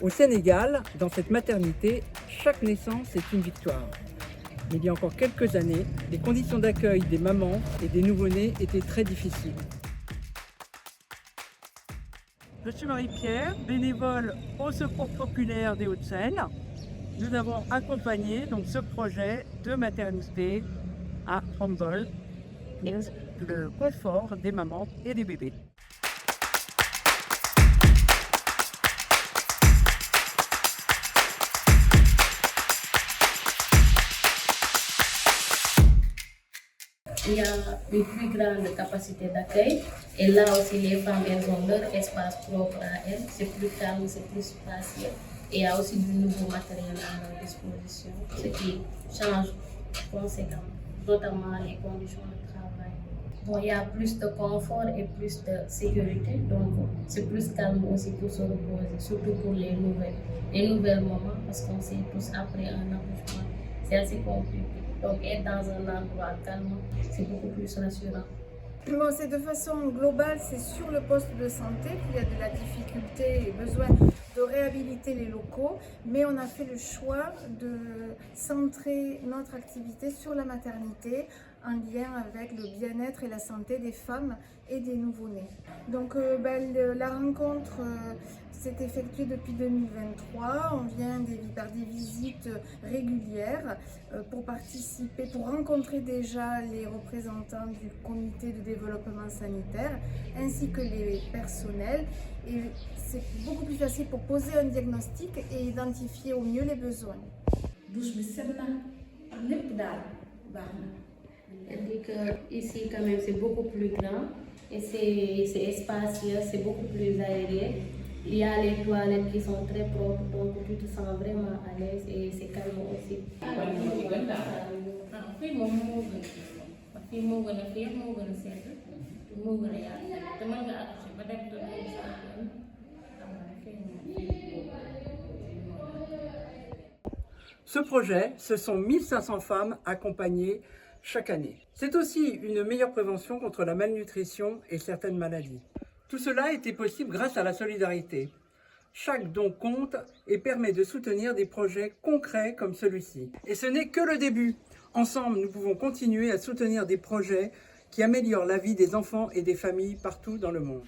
Au Sénégal, dans cette maternité, chaque naissance est une victoire. Mais il y a encore quelques années, les conditions d'accueil des mamans et des nouveau-nés étaient très difficiles. Je suis Marie-Pierre, bénévole au Secours populaire des Hauts-de-Seine. Nous avons accompagné donc ce projet de maternité à Humboldt, le confort des mamans et des bébés. Il y a une plus grande capacité d'accueil et là aussi les femmes elles ont leur espace propre à elles, c'est plus calme, c'est plus spacieux et il y a aussi du nouveau matériel à leur disposition, ce qui change conséquemment, notamment les conditions de travail. Bon, il y a plus de confort et plus de sécurité, donc c'est plus calme aussi pour se reposer, surtout pour les nouvelles mamans, parce qu'on sait tous après un accouchement, c'est assez compliqué. Donc être dans un endroit calme, c'est beaucoup plus rassurant. Bon, c'est de façon globale, c'est sur le poste de santé qu'il y a de la difficulté et besoin de réhabiliter les locaux, mais on a fait le choix de centrer notre activité sur la maternité en lien avec le bien-être et la santé des femmes et des nouveau-nés. Donc la rencontre s'est effectuée depuis 2023, on vient par des visites régulières pour participer, pour rencontrer déjà les représentants du comité de développement sanitaire ainsi que les personnels, et c'est beaucoup plus facile pour poser un diagnostic et identifier au mieux les besoins. Elle dit que ici quand même c'est beaucoup plus grand et c'est espacieux, c'est beaucoup plus aéré. Il y a les toilettes qui sont très propres, donc tu te sens vraiment à l'aise et c'est calme aussi. Ce projet, ce sont 1500 femmes accompagnées chaque année. C'est aussi une meilleure prévention contre la malnutrition et certaines maladies. Tout cela a été possible grâce à la solidarité. Chaque don compte et permet de soutenir des projets concrets comme celui-ci. Et ce n'est que le début. Ensemble, nous pouvons continuer à soutenir des projets qui améliorent la vie des enfants et des familles partout dans le monde.